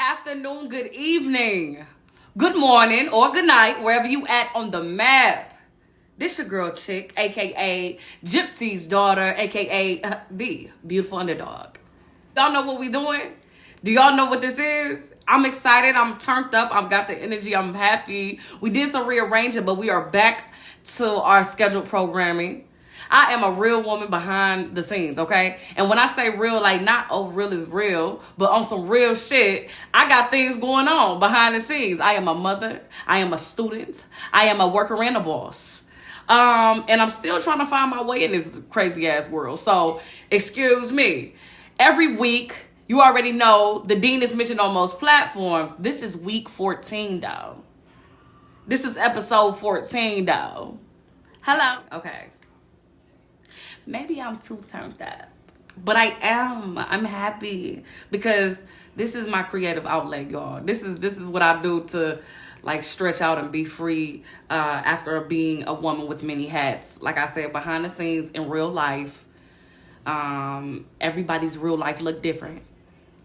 afternoon, good evening, good morning, or good night, wherever you at on the map. This your girl Chick, aka Gypsy's daughter, aka the beautiful underdog. Y'all know what we doing? Do y'all know what this is? I'm excited, I'm turned up, I've got the energy, I'm happy. We did some rearranging, but we are back to our scheduled programming. I am a real woman behind the scenes, okay? And when I say real, like not, oh, real is real, but on some real shit, I got things going on behind the scenes. I am a mother. I am a student. I am a worker and a boss. And I'm still trying to find my way in this crazy ass world. So, excuse me. Every week, you already know, the dean is mentioned on most platforms. This is week 14, though. This is episode 14, though. Hello. Okay. Maybe I'm too turned up, but I am. I'm happy because this is my creative outlet, y'all. This is what I do to like stretch out and be free after being a woman with many hats. Like I said, behind the scenes in real life, everybody's real life look different.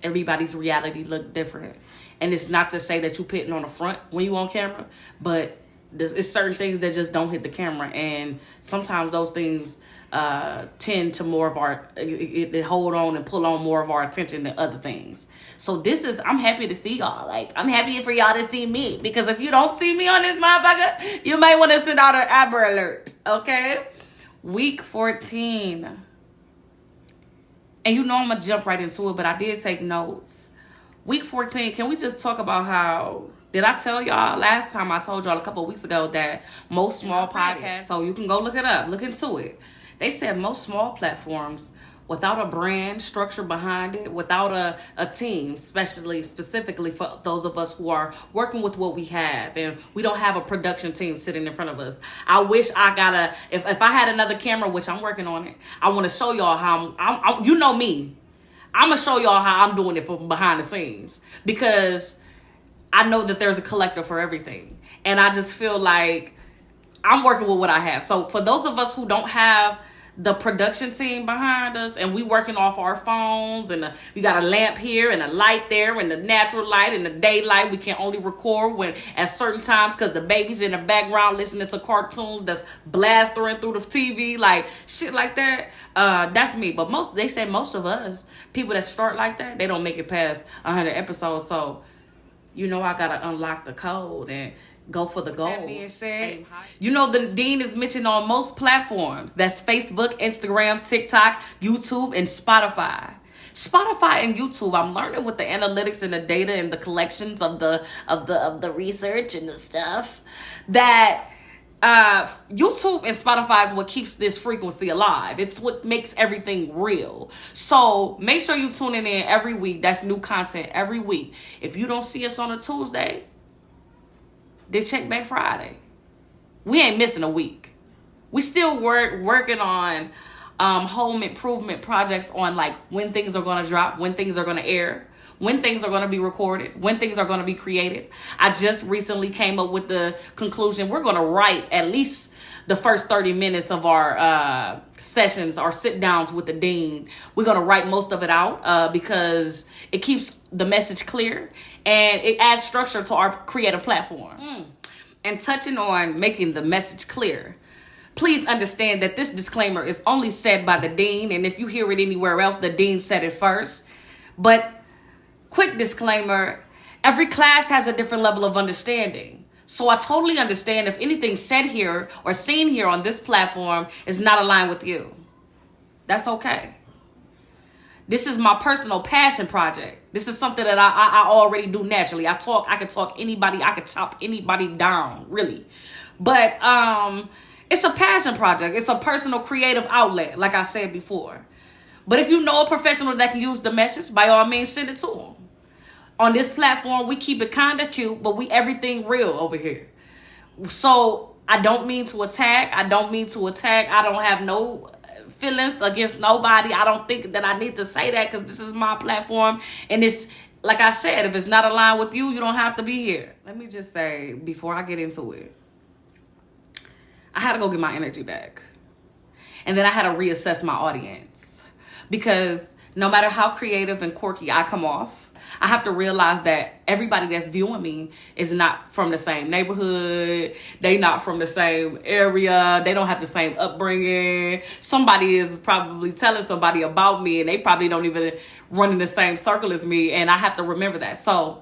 Everybody's reality look different. And it's not to say that you putting on the front when you on camera, but it's certain things that just don't hit the camera. And sometimes those things tend to more of our, it hold on and pull on more of our attention than other things. So I'm happy to see y'all. Like, I'm happy for y'all to see me. Because if you don't see me on this motherfucker, you might want to send out an Amber Alert. Okay? Week 14. And you know I'm going to jump right into it, but I did take notes. Week 14, can we just talk about how... Did I tell y'all last time I told y'all a couple of weeks ago that most small podcasts, so you can go look it up, look into it. They said most small platforms, without a brand structure behind it, without a team, specifically for those of us who are working with what we have and we don't have a production team sitting in front of us. I wish I if I had another camera, which I'm working on it, I want to show y'all how I'm you know me. I'm going to show y'all how I'm doing it from behind the scenes because I know that there's a collector for everything. And I just feel like I'm working with what I have. So for those of us who don't have the production team behind us and we working off our phones and we got a lamp here and a light there and the natural light and the daylight, we can only record when at certain times because the baby's in the background listening to cartoons that's blastering through the TV, like shit like that. That's me. But they say most of us, people that start like that, they don't make it past 100 episodes. So you know I gotta unlock the code and go for the goals. That being said, you know the dean is mentioned on most platforms. That's Facebook, Instagram, TikTok, YouTube, and Spotify. Spotify and YouTube, I'm learning with the analytics and the data and the collections of the research and the stuff that YouTube and Spotify is what keeps this frequency alive. It's what makes everything real. So make sure you tune in every week. That's new content every week. If you don't see us on a Tuesday, then check back Friday. We ain't missing a week. We still working on home improvement projects on like when things are going to drop, when things are going to air, when things are going to be recorded, when things are going to be created. I just recently came up with the conclusion we're going to write at least the first 30 minutes of our sessions, our sit downs with the dean. We're going to write most of it out because it keeps the message clear and it adds structure to our creative platform. And touching on making the message clear, please understand that this disclaimer is only said by the dean. And if you hear it anywhere else, the dean said it first. But quick disclaimer, every class has a different level of understanding. So I totally understand if anything said here or seen here on this platform is not aligned with you. That's okay. This is my personal passion project. This is something that I already do naturally. I can talk anybody, I can chop anybody down, really. But it's a passion project. It's a personal creative outlet, like I said before. But if you know a professional that can use the message, by all means, send it to them. On this platform, we keep it kind of cute, but we everything real over here. So I don't mean to attack. I don't have no feelings against nobody. I don't think that I need to say that because this is my platform. And it's, like I said, if it's not aligned with you, you don't have to be here. Let me just say, before I get into it, I had to go get my energy back. And then I had to reassess my audience. Because no matter how creative and quirky I come off, I have to realize that everybody that's viewing me is not from the same neighborhood. They not from the same area. They don't have the same upbringing. Somebody is probably telling somebody about me and they probably don't even run in the same circle as me. And I have to remember that. So,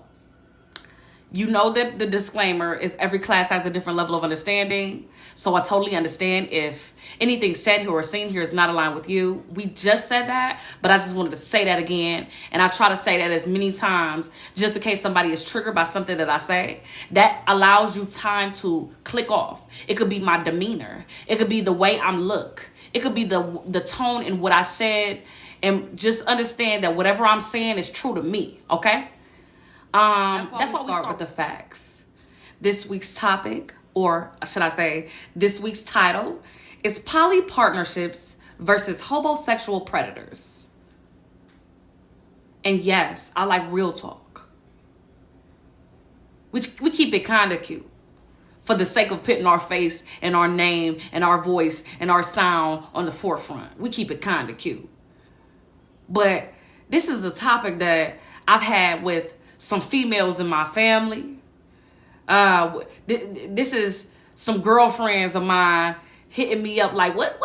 you know that the disclaimer is every class has a different level of understanding. So I totally understand if anything said here or seen here is not aligned with you. We just said that, but I just wanted to say that again. And I try to say that as many times just in case somebody is triggered by something that I say. That allows you time to click off. It could be my demeanor. It could be the way I'm look. It could be the tone in what I said. And just understand that whatever I'm saying is true to me, okay? That's why we start with the facts. This week's topic, or should I say, this week's title is poly partnerships versus Hobo.sexual predators. And yes, I like real talk. We keep it kind of cute for the sake of putting our face and our name and our voice and our sound on the forefront. We keep it kind of cute. But this is a topic that I've had with some females in my family. This is some girlfriends of mine hitting me up like, what?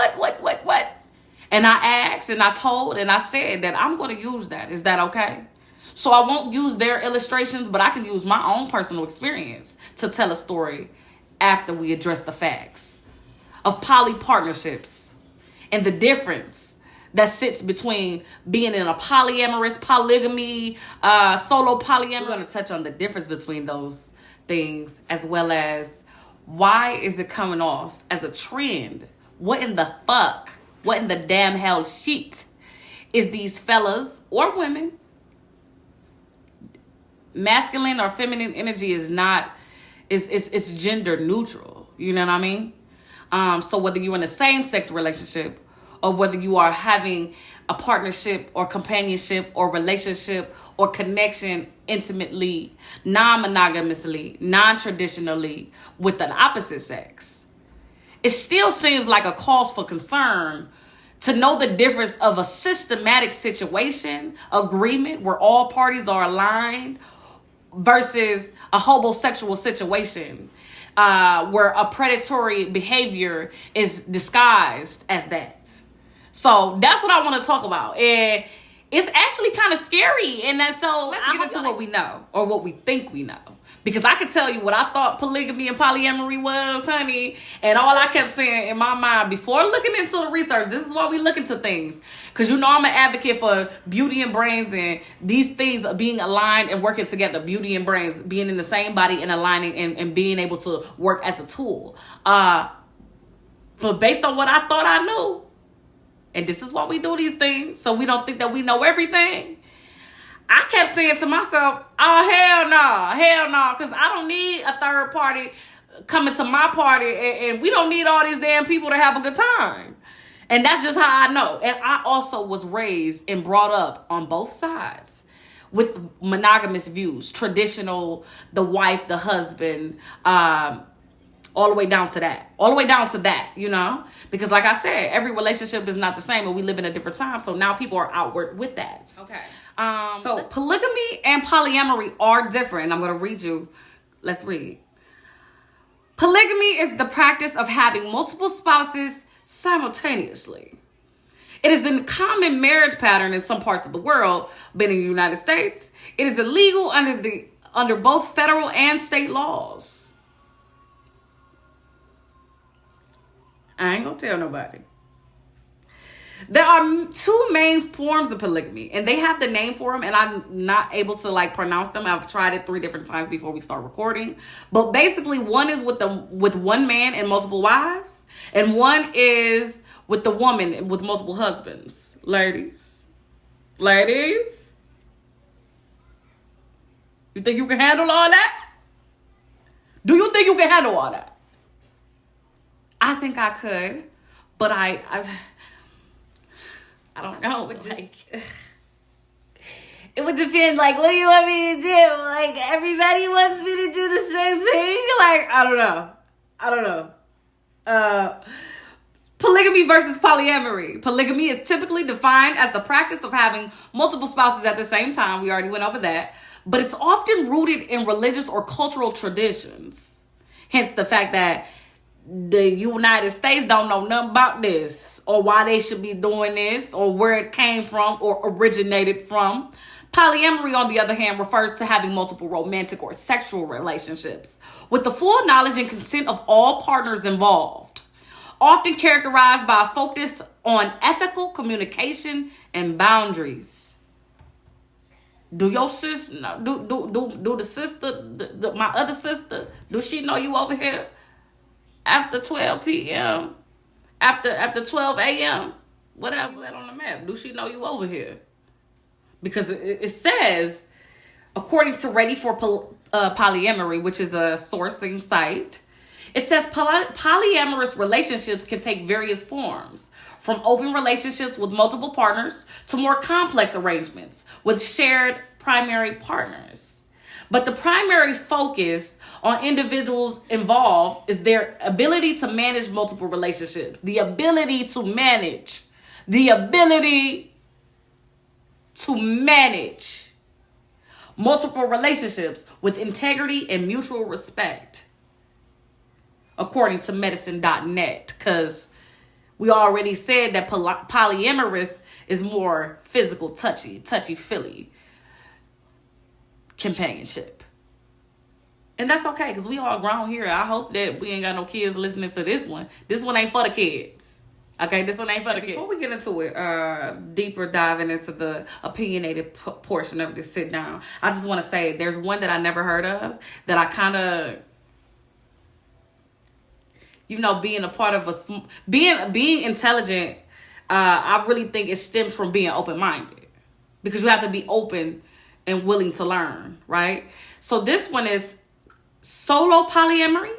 And I asked and I told and I said that I'm going to use that. Is that okay? So I won't use their illustrations, but I can use my own personal experience to tell a story after we address the facts of poly partnerships and the difference that sits between being in a polyamorous, polygamy, solo polyamory. We're going to touch on the difference between those things as well as why is it coming off as a trend? What in the fuck? What in the damn hell shit is these fellas or women? Masculine or feminine energy is not, it's gender neutral. You know what I mean? So whether you're in a same-sex relationship or whether you are having a partnership or companionship or relationship or connection intimately, non-monogamously, non-traditionally with an opposite sex, it still seems like a cause for concern to know the difference of a systematic situation, agreement where all parties are aligned versus a Hobo.sexual situation where a predatory behavior is disguised as that. So that's what I want to talk about. And it's actually kind of scary. And then so let's get into what we know or what we think we know. Because I can tell you what I thought polygamy and polyamory was, honey. And all I kept saying in my mind before looking into the research, this is why we look into things. Because you know I'm an advocate for beauty and brains and these things being aligned and working together. Beauty and brains being in the same body and aligning and being able to work as a tool. But based on what I thought I knew, and this is why we do these things, so we don't think that we know everything. I kept saying to myself, oh, hell no, because I don't need a third party coming to my party, and we don't need all these damn people to have a good time. And that's just how I know. And I also was raised and brought up on both sides with monogamous views, traditional, the wife, the husband, all the way down to that, you know? Because like I said, every relationship is not the same and we live in a different time. So now people are outward with that. Okay. So polygamy and polyamory are different. I'm going to read you. Let's read. Polygamy is the practice of having multiple spouses simultaneously. It is a common marriage pattern in some parts of the world, but in the United States, it is illegal under both federal and state laws. I ain't gonna tell nobody. There are two main forms of polygamy, and they have the name for them, and I'm not able to pronounce them. I've tried it 3 different times before we start recording. But basically, one is with one man and multiple wives, and one is with the woman with multiple husbands. Ladies, you think you can handle all that? Do you think you can handle all that? I think I could, but I don't know. It would depend. What do you want me to do? Everybody wants me to do the same thing. I don't know. Polygamy versus polyamory. Polygamy is typically defined as the practice of having multiple spouses at the same time. We already went over that. But it's often rooted in religious or cultural traditions. Hence the fact that the United States don't know nothing about this, or why they should be doing this, or where it came from or originated from. Polyamory, on the other hand, refers to having multiple romantic or sexual relationships with the full knowledge and consent of all partners involved. Often characterized by a focus on ethical communication and boundaries. Do your sister, do the sister, my other sister, do she know you over here after 12 p.m., after 12 a.m., whatever that on the map? Do she know you over here? Because it says, according to Ready for Polyamory, which is a sourcing site, it says polyamorous relationships can take various forms, from open relationships with multiple partners to more complex arrangements with shared primary partners. But the primary focus on individuals involved is their ability to manage multiple relationships, the ability to manage multiple relationships with integrity and mutual respect, according to medicine.net, because we already said that polyamorous is more physical, touchy-feely companionship. And that's okay, because we all grown here. I hope that we ain't got no kids listening to this one. This one ain't for the kids. Okay, this one ain't for the kids. Before we get into it, deeper diving into the opinionated portion of this sit down, I just want to say there's one that I never heard of that I kind of, being a part of being intelligent, I really think it stems from being open-minded, because you have to be open and willing to learn, right? So this one is solo polyamory,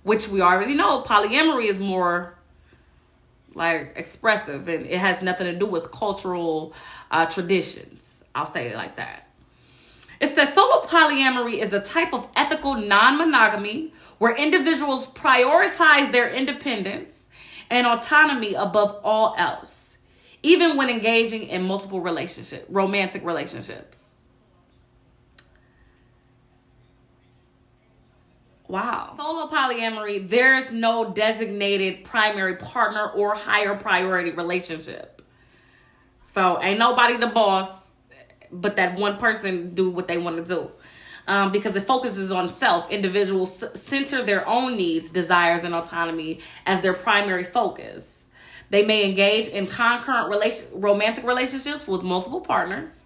which we already know polyamory is more like expressive, and it has nothing to do with cultural traditions. I'll say it like that. It says solo polyamory is a type of ethical non-monogamy where individuals prioritize their independence and autonomy above all else, even when engaging in multiple romantic relationships. Wow. Solo polyamory, there's no designated primary partner or higher priority relationship. So ain't nobody the boss, but that one person do what they want to do. Because it focuses on self. Individuals center their own needs, desires, and autonomy as their primary focus. They may engage in concurrent romantic relationships with multiple partners.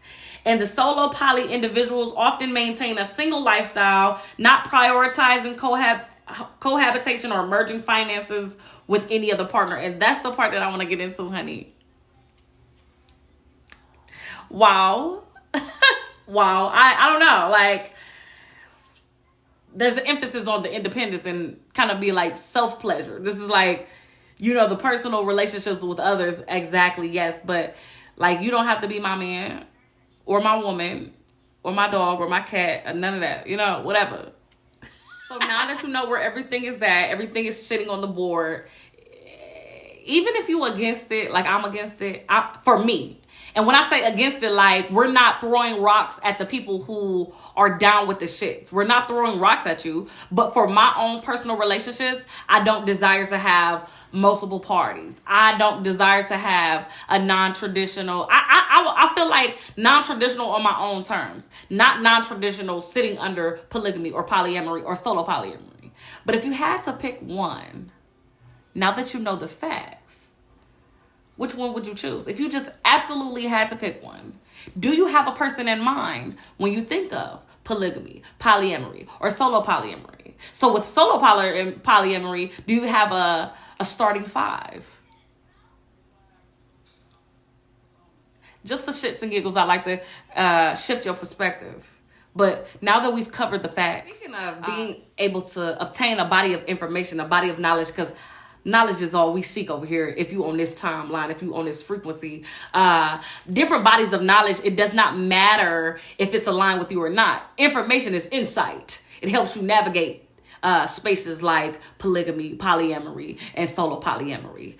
And the solo poly individuals often maintain a single lifestyle, not prioritizing cohabitation or merging finances with any other partner. And that's the part that I want to get into, honey. Wow. Wow. I don't know. Like, there's an emphasis on the independence and kind of be like self-pleasure. This is like, the personal relationships with others. Exactly. Yes. But like, you don't have to be my man or my woman or my dog or my cat or none of that, whatever. So now that you know where everything is at, everything is sitting on the board, even if you against it, like I'm against it, for me. And when I say against it, like, we're not throwing rocks at the people who are down with the shits. We're not throwing rocks at you. But for my own personal relationships, I don't desire to have multiple parties. I don't desire to have a non-traditional. I feel like non-traditional on my own terms. Not non-traditional sitting under polygamy or polyamory or solo polyamory. But if you had to pick one, now that you know the facts, which one would you choose? If you just absolutely had to pick one, do you have a person in mind when you think of polygamy, polyamory, or solo polyamory? So with solo polyamory, do you have a starting five? Just for shits and giggles, I like to shift your perspective. But now that we've covered the facts, speaking of being able to obtain a body of information, a body of knowledge, because knowledge is all we seek over here. If you on this timeline, if you on this frequency, different bodies of knowledge, it does not matter if it's aligned with you or not. Information is insight. It helps you navigate spaces like polygamy, polyamory, and solo polyamory.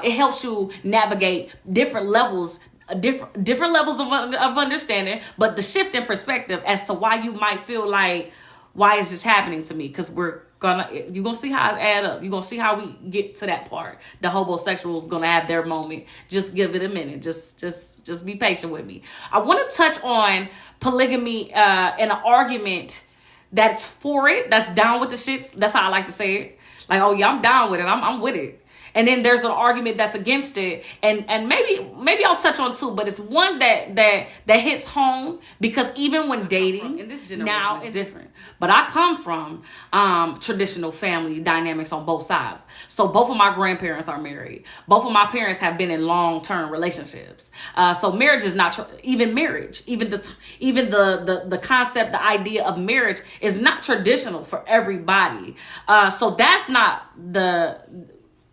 It helps you navigate different levels of understanding, but the shift in perspective as to why you might feel like, why is this happening to me? Because you're gonna see how it add up. You're gonna see how we get to that part. The Hobo.sexual is gonna have their moment. Just give it a minute. Just be patient with me. I want to touch on polygamy and an argument that's for it, that's down with the shits. That's how I like to say it. Like, oh yeah, I'm down with it. I'm with it. And then there's an argument that's against it, and maybe I'll touch on two, but it's one that hits home, because even when dating in this generation now is different. But I come from traditional family dynamics on both sides. So both of my grandparents are married. Both of my parents have been in long-term relationships. So marriage is not even marriage. Even the concept, the idea of marriage is not traditional for everybody. So that's not the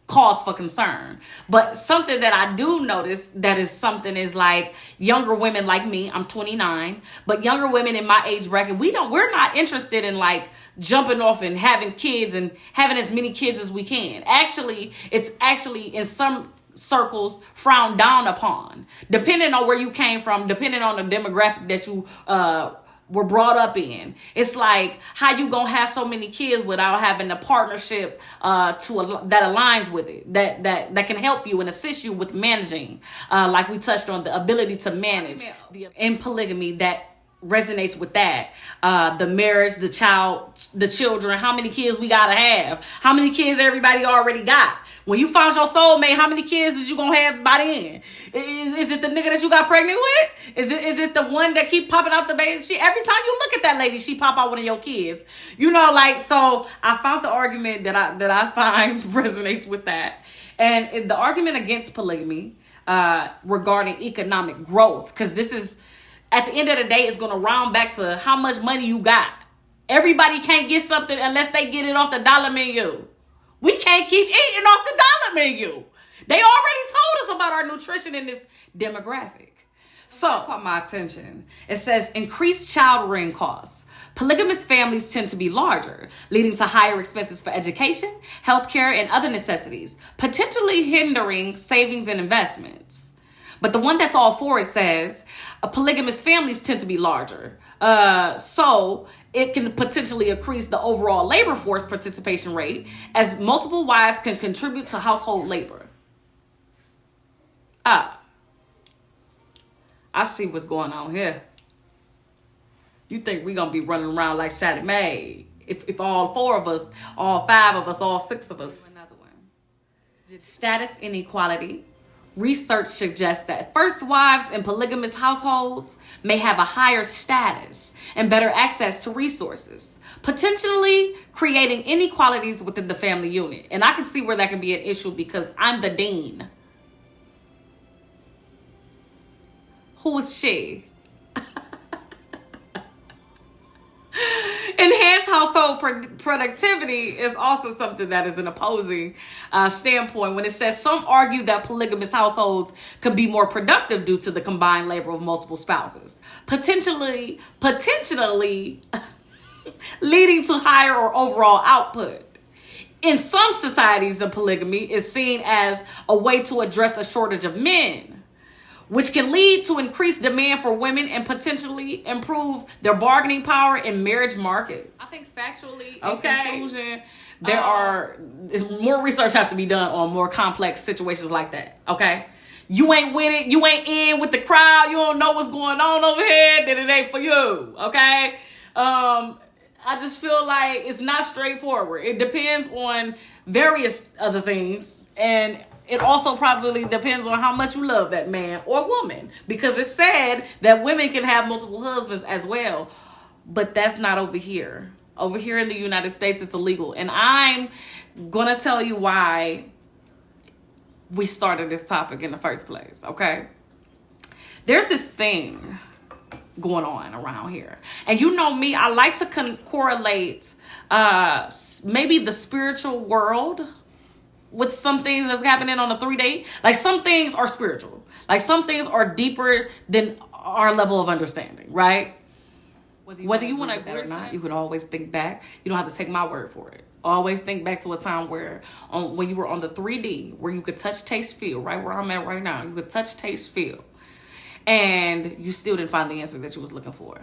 cause for concern. But something that I do notice that is something is like younger women like me, I'm 29, but younger women in my age bracket, we're not interested in like jumping off and having kids and having as many kids as we can. Actually, it's actually in some circles frowned down upon, depending on where you came from, depending on the demographic that you were brought up in. It's like, how you gonna have so many kids without having a partnership that aligns with it, that can help you and assist you with managing, like we touched on, the ability to manage in polygamy. That resonates with that, the marriage, the children, how many kids we gotta have, how many kids everybody already got. When you found your soulmate, how many kids is you gonna have by the end? Is it the nigga that you got pregnant with? Is it the one that keep popping out the baby? Every time you look at that lady, she pop out one of your kids. You know, like, so I found the argument that I find resonates with that. And the argument against polygamy regarding economic growth, because this is, at the end of the day, it's gonna round back to how much money you got. Everybody can't get something unless they get it off the dollar menu. We can't keep eating off the dollar menu. They already told us about our nutrition in this demographic. So, caught my attention. It says increased child rearing costs. Polygamous families tend to be larger, leading to higher expenses for education, healthcare, and other necessities, potentially hindering savings and investments. But the one that's all for it says polygamous families tend to be larger. So it can potentially increase the overall labor force participation rate, as multiple wives can contribute to household labor. I see what's going on here. You think we're going to be running around like Shady May if all four of us, all five of us, all six of us. Another one. Status inequality. Research suggests that first wives in polygamous households may have a higher status and better access to resources, potentially creating inequalities within the family unit. And I can see where that can be an issue, because I'm the dean. Who is she? Enhanced household productivity is also something that is an opposing standpoint, when it says some argue that polygamous households can be more productive due to the combined labor of multiple spouses, potentially leading to higher or overall output. In some societies, the polygamy is seen as a way to address a shortage of men, which can lead to increased demand for women and potentially improve their bargaining power in marriage markets. I think factually, in conclusion, there are more research have to be done on more complex situations like that. Okay, you ain't with it, you ain't in with the crowd, you don't know what's going on over here, then it ain't for you. Okay, I just feel like it's not straightforward. It depends on various other things, and it also probably depends on how much you love that man or woman, because it's said that women can have multiple husbands as well. But that's not over here. Over here in the United States, it's illegal. And I'm going to tell you why we started this topic in the first place, okay? There's this thing going on around here. And you know me, I like to correlate maybe the spiritual world with some things that's happening on a 3-day. Like, some things are spiritual. Like, some things are deeper than our level of understanding, right? Whether you want to agree or not, you can always think back. You don't have to take my word for it. Always think back to a time where, when you were on the 3D, where you could touch, taste, feel, right where I'm at right now. You could touch, taste, feel. And you still didn't find the answer that you was looking for.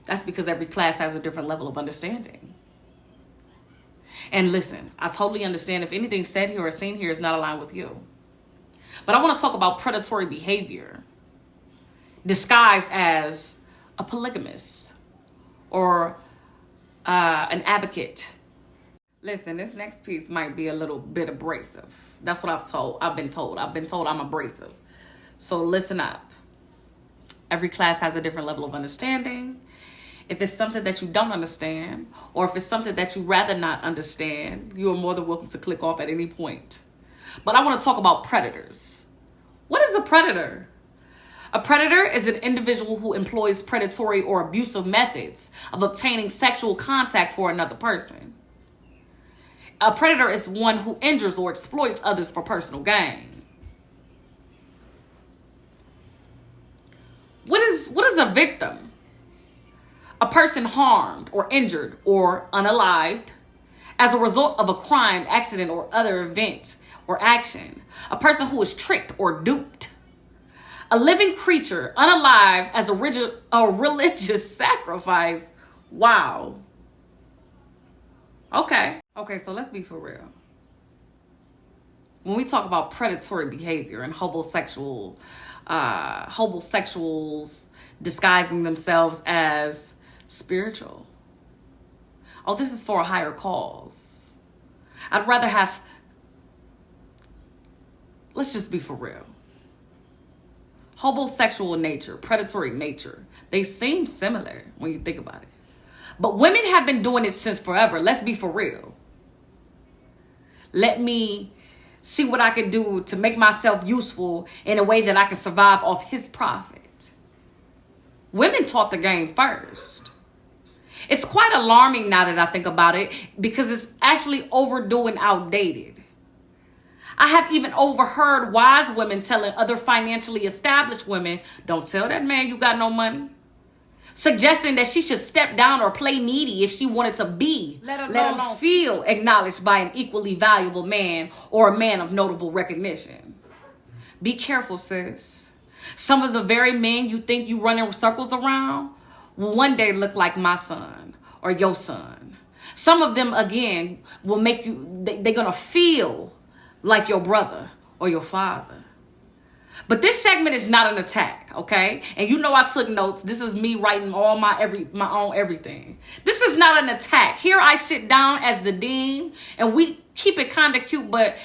That's because every class has a different level of understanding. And listen, I totally understand if anything said here or seen here is not aligned with you. But I want to talk about predatory behavior disguised as a polygamist or an advocate. Listen, this next piece might be a little bit abrasive. That's what I've been told. I've been told I'm abrasive. So listen up. Every class has a different level of understanding. If it's something that you don't understand, or if it's something that you rather not understand, you are more than welcome to click off at any point. But I want to talk about predators. What is a predator? A predator is an individual who employs predatory or abusive methods of obtaining sexual contact for another person. A predator is one who injures or exploits others for personal gain. What is a victim? A person harmed or injured or unalived as a result of a crime, accident, or other event or action. A person who is tricked or duped. A living creature, unalived as a religious sacrifice. Wow. Okay, so let's be for real. When we talk about predatory behavior and homosexuals disguising themselves as spiritual. Oh, this is for a higher cause. I'd rather have, let's just be for real. Homosexual nature, predatory nature, they seem similar when you think about it. But women have been doing it since forever. Let's be for real. Let me see what I can do to make myself useful in a way that I can survive off his profit. Women taught the game first. It's quite alarming now that I think about it because it's actually overdue and outdated. I have even overheard wise women telling other financially established women, don't tell that man you got no money. Suggesting that she should step down or play needy if she wanted to be, let alone feel acknowledged by an equally valuable man or a man of notable recognition. Be careful, sis. Some of the very men you think you run in circles around will one day look like my son or your son. Some of them, again, will make you, they're going to feel like your brother or your father. But this segment is not an attack, okay? And you know I took notes. This is me writing all my own everything. This is not an attack. Here I sit down as the dean, and we keep it kind of cute, but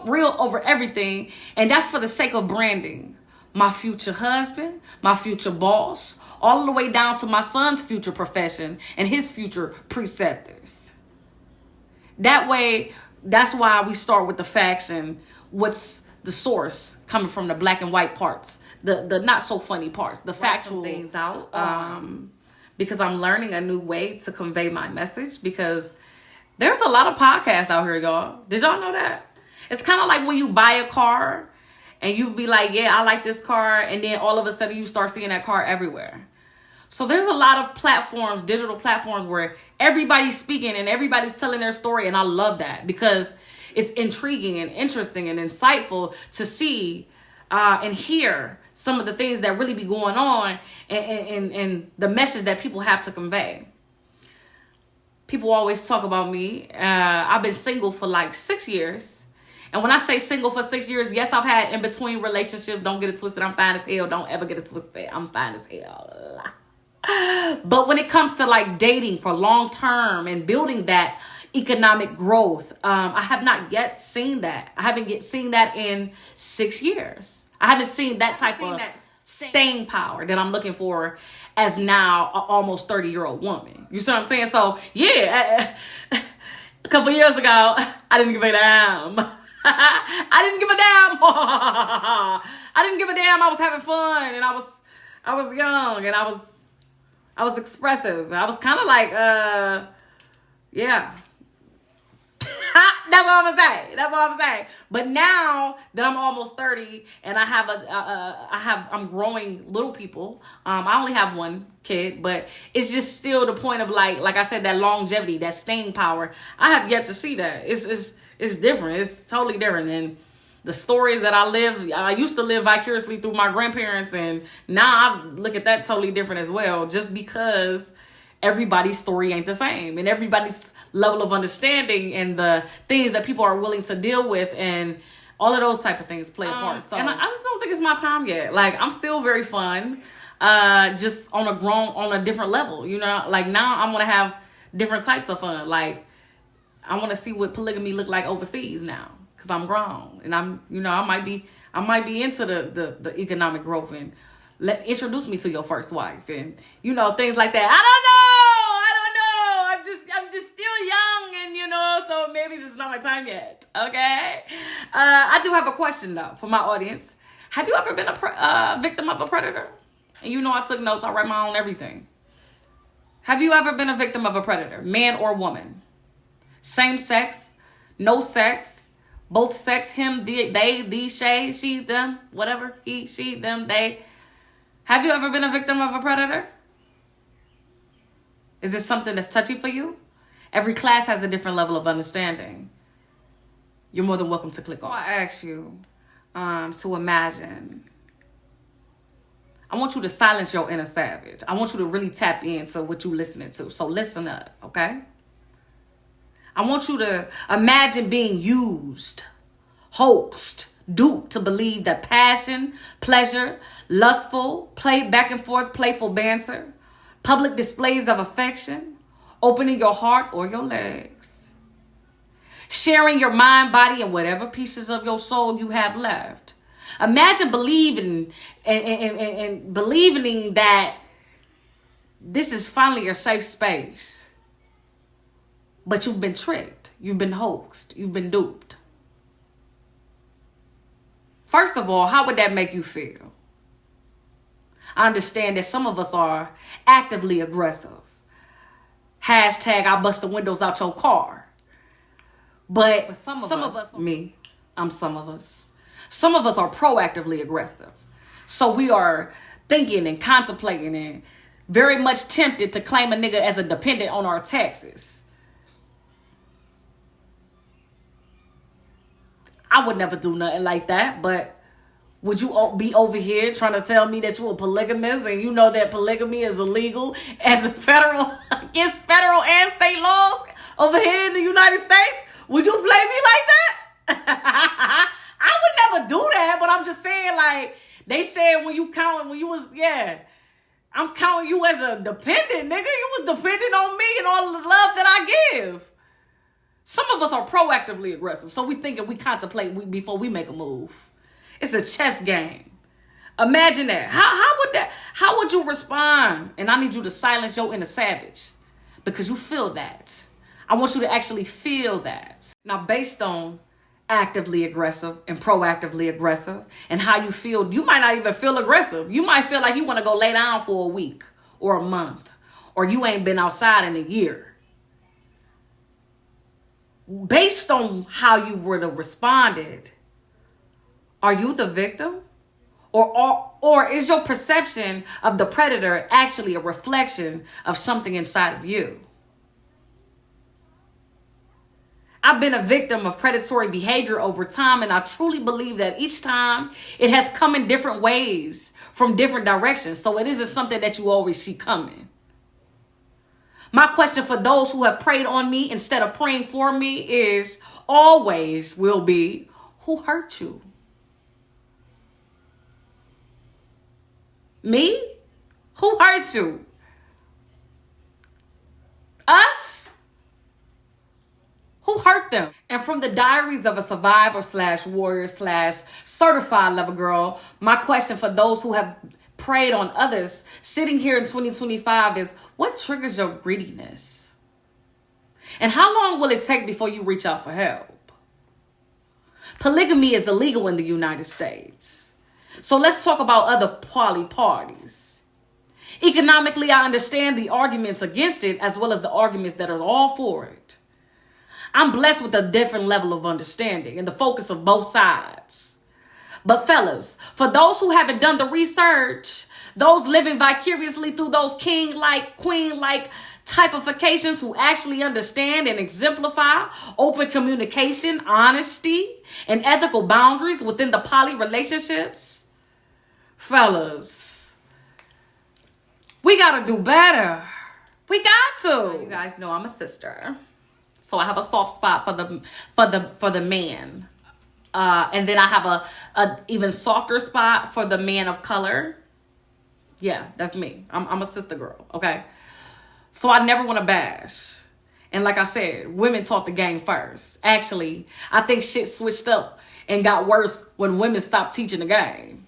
real over everything. And that's for the sake of branding. My future husband, my future boss, all the way down to my son's future profession and his future preceptors. That way, that's why we start with the facts and what's the source coming from the black and white parts, the not so funny parts, the factual things out. Because I'm learning a new way to convey my message because there's a lot of podcasts out here, y'all. Did y'all know that? It's kind of like when you buy a car and you be like, yeah, I like this car. And then all of a sudden you start seeing that car everywhere. So there's a lot of platforms, digital platforms where everybody's speaking and everybody's telling their story. And I love that because it's intriguing and interesting and insightful to see and hear some of the things that really be going on and the message that people have to convey. People always talk about me. I've been single for like 6 years. And when I say single for 6 years, yes, I've had in-between relationships. Don't get it twisted. I'm fine as hell. Don't ever get it twisted. I'm fine as hell. But when it comes to like dating for long term and building that economic growth, I have not yet seen that. I haven't yet seen that in 6 years. I haven't seen that type of staying power that I'm looking for as now an almost 30-year-old woman. You see what I'm saying? So yeah, a couple years ago, I didn't give a damn. I didn't give a damn. I didn't give a damn. I was having fun and I was young and I was expressive. I was kind of like, yeah. That's all I'm gonna say. But now that I'm almost 30 and I have I'm growing little people. I only have one kid, but it's just still the point of like I said, that longevity, that staying power. I have yet to see that. It's different. It's totally different. And the stories that I used to live vicariously through my grandparents, and now I look at that totally different as well, just because everybody's story ain't the same, and everybody's level of understanding and the things that people are willing to deal with and all of those type of things play a part. So, and I just don't think it's my time yet. Like, I'm still very fun, just on a different level, you know? Like, now I'm going to have different types of fun. Like, I want to see what polygamy look like overseas now, because I'm grown, and I'm, you know, I might be into the economic growth, and introduce me to your first wife, and, you know, things like that. I don't know. I'm just still young, and, you know, so maybe it's just not my time yet. Okay. I do have a question though for my audience. Have you ever been a victim of a predator? And you know, I took notes. I write my own everything. Have you ever been a victim of a predator, man or woman? Same sex, no sex, both sex, him, they, these, she, them, whatever, he, she, them, they. Have you ever been a victim of a predator? Is this something that's touchy for you? Every class has a different level of understanding. You're more than welcome to click on. I ask you to imagine. I want you to silence your inner savage. I want you to really tap into what you're listening to. So listen up, okay? I want you to imagine being used, hoaxed, duped to believe that passion, pleasure, lustful, play back and forth, playful banter, public displays of affection, opening your heart or your legs, sharing your mind, body, and whatever pieces of your soul you have left. Imagine believing and believing that this is finally your safe space. But you've been tricked. You've been hoaxed. You've been duped. First of all, how would that make you feel? I understand that some of us are actively aggressive. Hashtag I bust the windows out your car. But some of us, me, I'm some of us. Some of us are proactively aggressive. So we are thinking and contemplating and very much tempted to claim a nigga as a dependent on our taxes. I would never do nothing like that, but would you be over here trying to tell me that you're a polygamist and you know that polygamy is illegal as a against federal and state laws over here in the United States? Would you play me like that? I would never do that, but I'm just saying, like, they said I'm counting you as a dependent, nigga. You was dependent on me and all the love that I give. Some of us are proactively aggressive, so we think and we contemplate before we make a move. It's a chess game. Imagine that. How would you respond? And I need you to silence your inner savage, because you feel that. I want you to actually feel that. Now, based on actively aggressive and proactively aggressive and how you feel, you might not even feel aggressive. You might feel like you want to go lay down for a week or a month, or you ain't been outside in a year. Based on how you would have responded, are you the victim? Or is your perception of the predator actually a reflection of something inside of you? I've been a victim of predatory behavior over time, and I truly believe that each time it has come in different ways from different directions. So it isn't something that you always see coming. My question for those who have preyed on me instead of praying for me is always will be, who hurt you? Me? Who hurt you? Us? Who hurt them? And from the diaries of a survivor / warrior / certified lover girl, my question for those who have preyed on others sitting here in 2025 is, what triggers your greediness? And how long will it take before you reach out for help? Polygamy is illegal in the United States. So let's talk about other poly parties. Economically, I understand the arguments against it as well as the arguments that are all for it. I'm blessed with a different level of understanding and the focus of both sides. But fellas, for those who haven't done the research, those living vicariously through those king-like, queen-like typifications who actually understand and exemplify open communication, honesty, and ethical boundaries within the poly relationships, fellas, we gotta do better. We got to. You guys know I'm a sister, so I have a soft spot for the man. And then I have a even softer spot for the man of color. Yeah, that's me. I'm a sister girl, okay? So I never want to bash. And like I said, women taught the game first. Actually, I think shit switched up and got worse when women stopped teaching the game.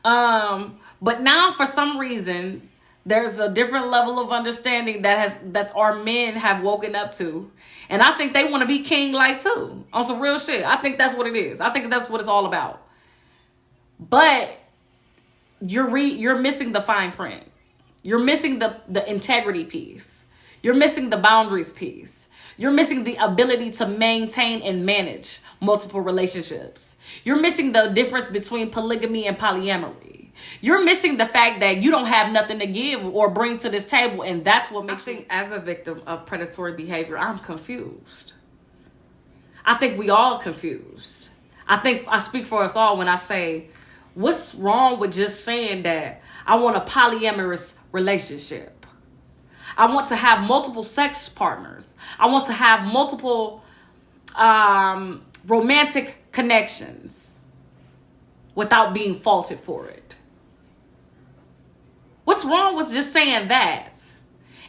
But now for some reason, there's a different level of understanding that our men have woken up to. And I think they want to be king-like too. On some real shit. I think that's what it is. I think that's what it's all about. But you're missing the fine print. You're missing the integrity piece. You're missing the boundaries piece. You're missing the ability to maintain and manage multiple relationships. You're missing the difference between polygamy and polyamory. You're missing the fact that you don't have nothing to give or bring to this table, and that's what makes me, as a victim of predatory behavior, I'm confused. I think we all confused. I think I speak for us all when I say, what's wrong with just saying that I want a polyamorous relationship? I want to have multiple sex partners. I want to have multiple romantic connections without being faulted for it. What's wrong with just saying that?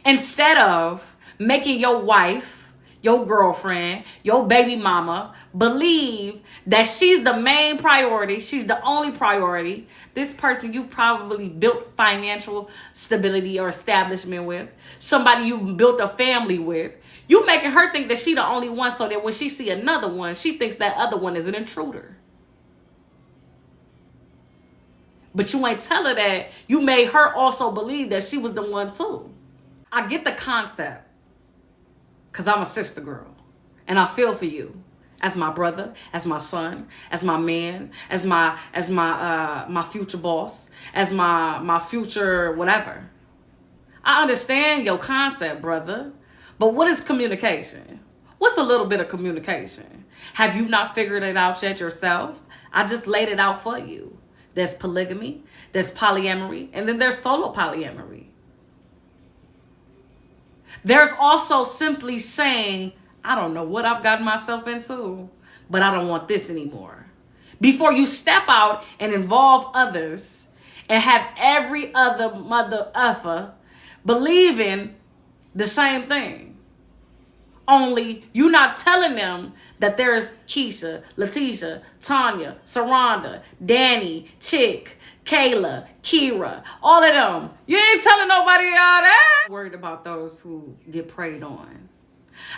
Instead of making your wife, your girlfriend, your baby mama believe that she's the main priority, she's the only priority, this person you've probably built financial stability or establishment with, somebody you've built a family with, you making her think that she the only one, so that when she see another one, she thinks that other one is an intruder. But you ain't tell her that you made her also believe that she was the one too. I get the concept, because I'm a sister girl. And I feel for you as my brother, as my son, as my man, as my future boss, as my future whatever. I understand your concept, brother. But what is communication? What's a little bit of communication? Have you not figured it out yet yourself? I just laid it out for you. There's polygamy, there's polyamory, and then there's solo polyamory. There's also simply saying, I don't know what I've gotten myself into, but I don't want this anymore. Before you step out and involve others and have every other mother effer believing the same thing. Only you're not telling them that there's Keisha, Letitia, Tanya, Saranda, Danny, Chick, Kayla, Kira, all of them. You ain't telling nobody all that. I'm worried about those who get preyed on.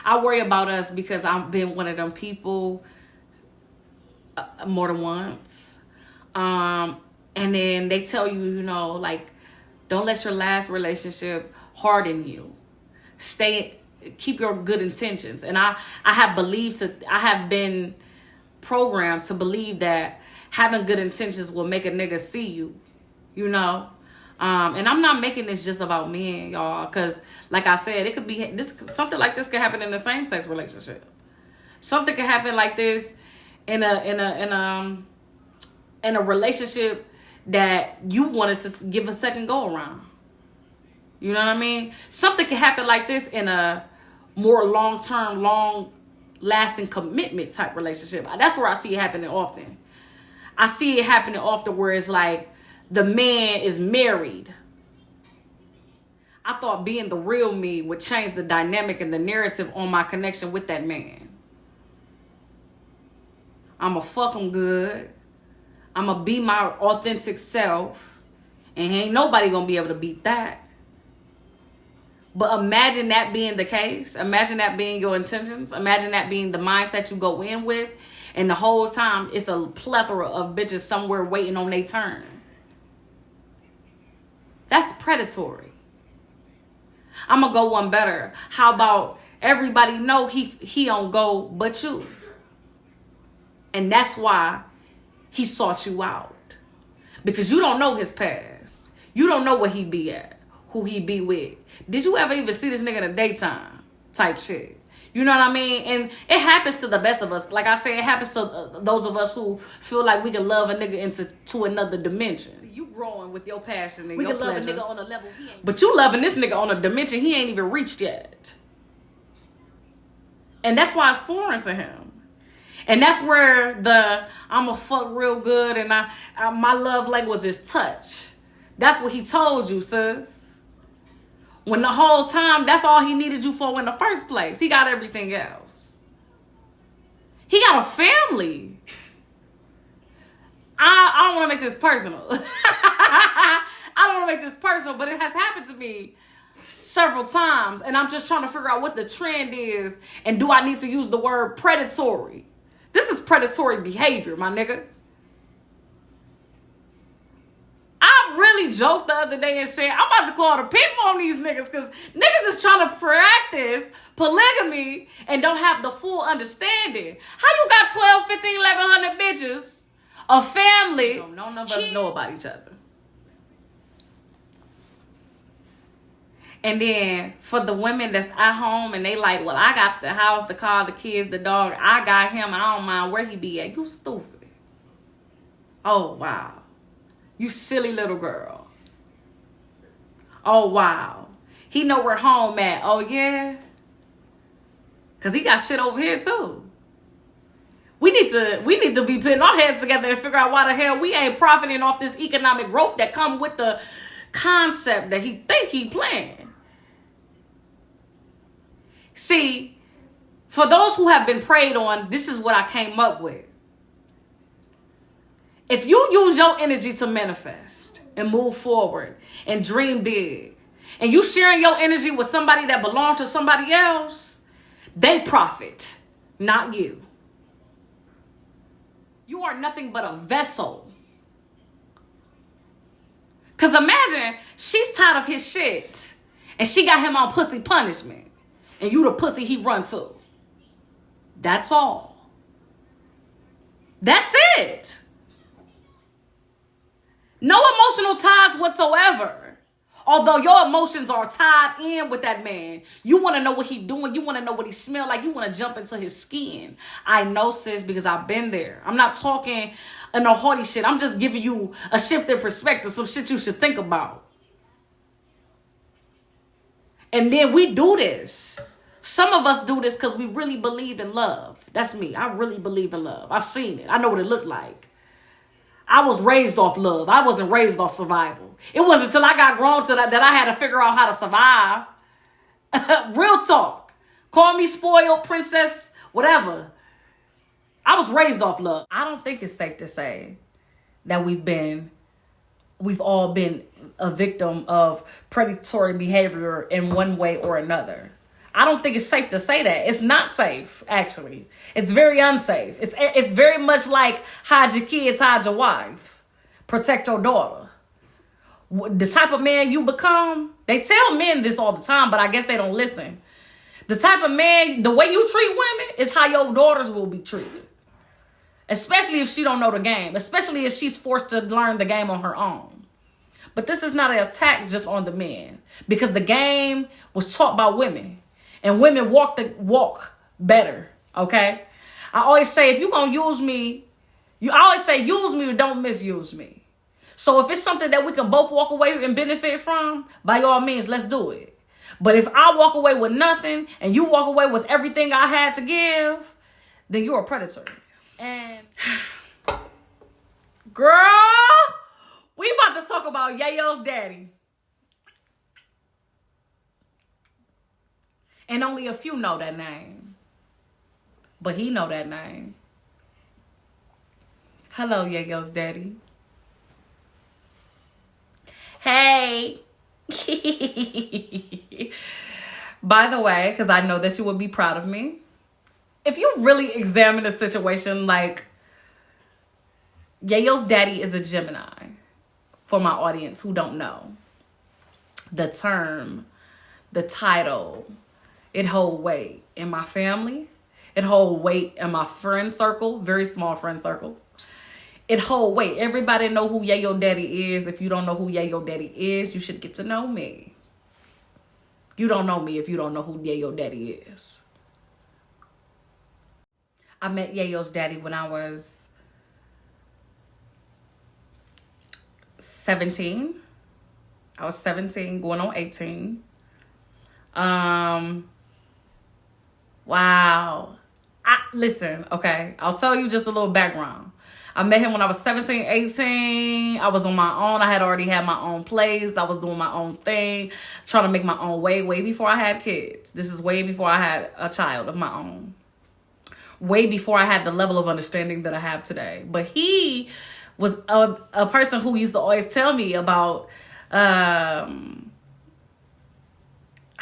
I worry about us because I've been one of them people more than once. And then they tell you, you know, like, don't let your last relationship harden you. Keep your good intentions. And I have beliefs that I have been programmed to believe that having good intentions will make a nigga see you, you know? And I'm not making this just about men, y'all, because like I said, it could be something like this could happen in a same-sex relationship. Something could happen like this in a relationship that you wanted to give a second go around. You know what I mean? Something can happen like this in a more long-term, long-lasting commitment type relationship. That's where I see it happening often. I see it happening often where it's like the man is married. I thought being the real me would change the dynamic and the narrative on my connection with that man. I'ma fuck him good. I'ma be my authentic self. And ain't nobody gonna be able to beat that. But imagine that being the case. Imagine that being your intentions. Imagine that being the mindset you go in with. And the whole time, it's a plethora of bitches somewhere waiting on their turn. That's predatory. I'm going to go one better. How about Everybody know he don't go but you. And that's why he sought you out. Because you don't know his past. You don't know where he be at, who he be with. Did you ever even see this nigga in the daytime type shit? You know what I mean? And it happens to the best of us. Like I say, it happens to those of us who feel like we can love a nigga into another dimension. You growing with your passion and we your pleasures. We can love a nigga on a level he ain't. But you loving this nigga on a dimension he ain't even reached yet. And that's why it's foreign to him. And that's where I'ma fuck real good and my love language is touch. That's what he told you, sis. When the whole time, that's all he needed you for in the first place. He got everything else. He got a family. I don't want to make this personal. I don't want to make this personal, but it has happened to me several times. And I'm just trying to figure out what the trend is. And do I need to use the word predatory? This is predatory behavior, my nigga. I really joked the other day and said, I'm about to call the people on these niggas because niggas is trying to practice polygamy and don't have the full understanding. How you got 12, 15, 1100 bitches, a family? None of us know about each other. And then for the women that's at home and they like, well, I got the house, the car, the kids, the dog. I got him. I don't mind where he be at. You stupid. Oh, wow. You silly little girl. Oh, wow. He know where home at. Oh, yeah? Because he got shit over here, too. We need to be putting our heads together and figure out why the hell we ain't profiting off this economic growth that come with the concept that he think he playing. See, for those who have been preyed on, this is what I came up with. If you use your energy to manifest and move forward and dream big, and you sharing your energy with somebody that belongs to somebody else, they profit, not you. You are nothing but a vessel. Because imagine she's tired of his shit and she got him on pussy punishment and you the pussy he run to. That's all. That's it. No emotional ties whatsoever. Although your emotions are tied in with that man. You want to know what he doing. You want to know what he smell like. You want to jump into his skin. I know, sis, because I've been there. I'm not talking in a haughty shit. I'm just giving you a shift in perspective. Some shit you should think about. And then we do this. Some of us do this because we really believe in love. That's me. I really believe in love. I've seen it. I know what it looked like. I was raised off love. I wasn't raised off survival. It wasn't until I got grown to that I had to figure out how to survive. Real talk. Call me spoiled, princess, whatever. I was raised off love. I don't think it's safe to say that we've all been a victim of predatory behavior in one way or another. I don't think it's safe to say that. It's not safe, actually. It's very unsafe. It's very much like hide your kids, hide your wife. Protect your daughter. The type of man you become, they tell men this all the time, but I guess they don't listen. The type of man, the way you treat women is how your daughters will be treated. Especially if she don't know the game. Especially if she's forced to learn the game on her own. But this is not an attack just on the men. Because the game was taught by women. And women walk the walk better, okay? I always say, if you're going to use me, use me, but don't misuse me. So if it's something that we can both walk away and benefit from, by all means, let's do it. But if I walk away with nothing and you walk away with everything I had to give, then you're a predator. And girl, we about to talk about Yayo's daddy. And only a few know that name. But he know that name. Hello, Yayo's daddy. Hey. By the way, because I know that you would be proud of me. If you really examine the situation, like, Yayo's daddy is a Gemini. For my audience who don't know. The term, the title, It hold weight in my family. It hold weight in my friend circle, very small friend circle. It hold weight. Everybody know who Yayo Daddy is. If you don't know who Yayo Daddy is, you should get to know me. You don't know me if you don't know who Yayo Daddy is. I met Yayo's daddy when I was 17. I was 17, going on 18. Wow. Listen, okay. I'll tell you just a little background. I met him when I was 17, 18. I was on my own. I had already had my own place. I was doing my own thing, trying to make my own way before I had kids. This is way before I had a child of my own. Way before I had the level of understanding that I have today. But he was a person who used to always tell me about how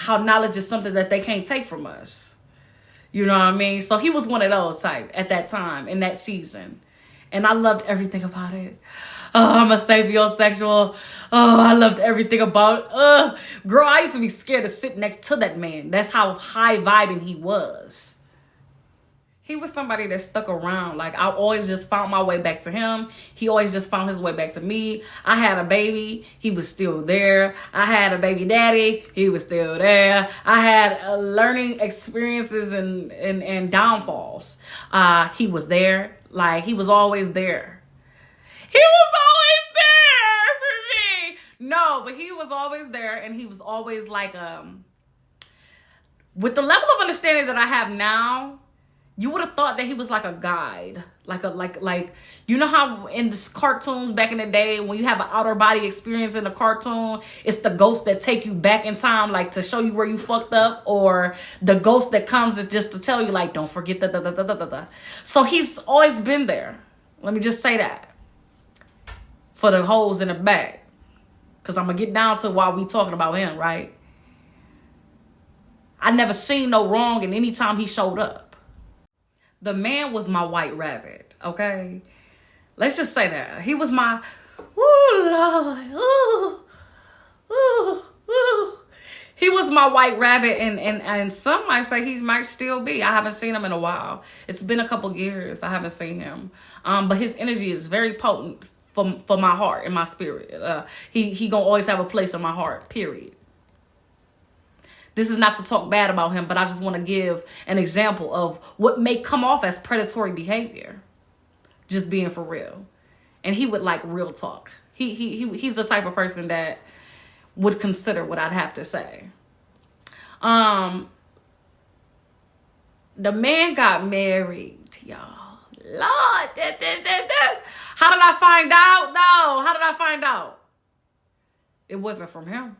knowledge is something that they can't take from us. You know what I mean? So he was one of those type at that time, in that season. And I loved everything about it. Oh, I'm a sapiosexual. Oh, I loved everything about it. Girl, I used to be scared to sit next to that man. That's how high vibing he was. He was somebody that stuck around. Like, I always just found my way back to him. He always just found his way back to me. I had a baby. He was still there. I had a baby daddy. He was still there. I had learning experiences and downfalls. He was there. Like, he was always there. He was always there for me. No, but he was always there. And he was always like, with the level of understanding that I have now, you would have thought that he was like a guide, like you know how in the cartoons back in the day, when you have an outer body experience in a cartoon, it's the ghost that take you back in time, like to show you where you fucked up, or the ghost that comes is just to tell you, like, don't forget that. So he's always been there. Let me just say that for the hoes in the back, because I'm gonna get down to why we talking about him, right? I never seen no wrong in any time he showed up. The man was my white rabbit, okay? Let's just say that. He was my, He was my white rabbit, and some might say he might still be. I haven't seen him in a while. It's been a couple years I haven't seen him. But his energy is very potent for my heart and my spirit. He gonna always have a place in my heart, period. This is not to talk bad about him, but I just want to give an example of what may come off as predatory behavior. Just being for real. And he would like real talk. He's the type of person that would consider what I'd have to say. The man got married, y'all. Lord, how did I find out? No, how did I find out? It wasn't from him.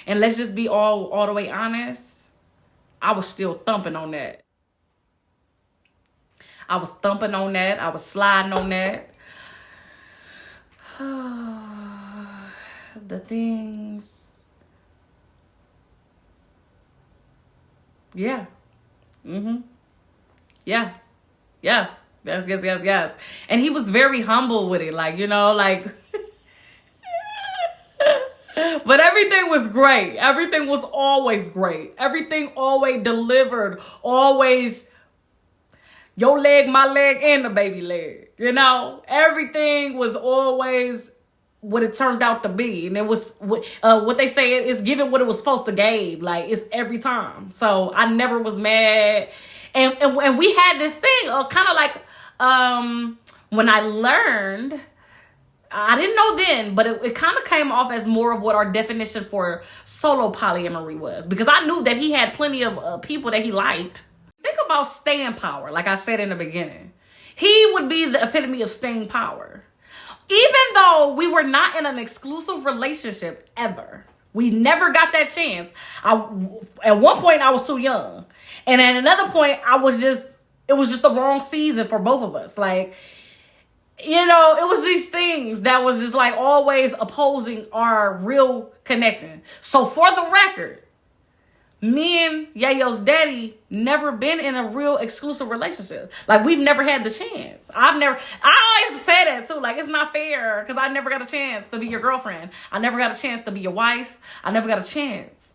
And let's just be all the way honest. I was still thumping on that. I was thumping on that. I was sliding on that. The things. Yeah. Yeah. Yes. Yes. And he was very humble with it. Like, you know, like... But everything was great. Everything was always great. Everything always delivered. Always your leg, my leg, and the baby leg. You know, everything was always what it turned out to be. And it was what they say is giving what it was supposed to give. Like, it's every time. So I never was mad. And we had this thing kind of like when I learned... I didn't know then, but it kind of came off as more of what our definition for solo polyamory was. Because I knew that he had plenty of people that he liked. Think about staying power, like I said in the beginning. He would be the epitome of staying power. Even though we were not in an exclusive relationship ever. We never got that chance. At one point, I was too young. And at another point, it was just the wrong season for both of us. Like... You know, it was these things that was just like always opposing our real connection. So for the record, me and Yayo's daddy never been in a real exclusive relationship. Like, we've never had the chance. I always say that too. Like, it's not fair because I never got a chance to be your girlfriend. I never got a chance to be your wife. I never got a chance.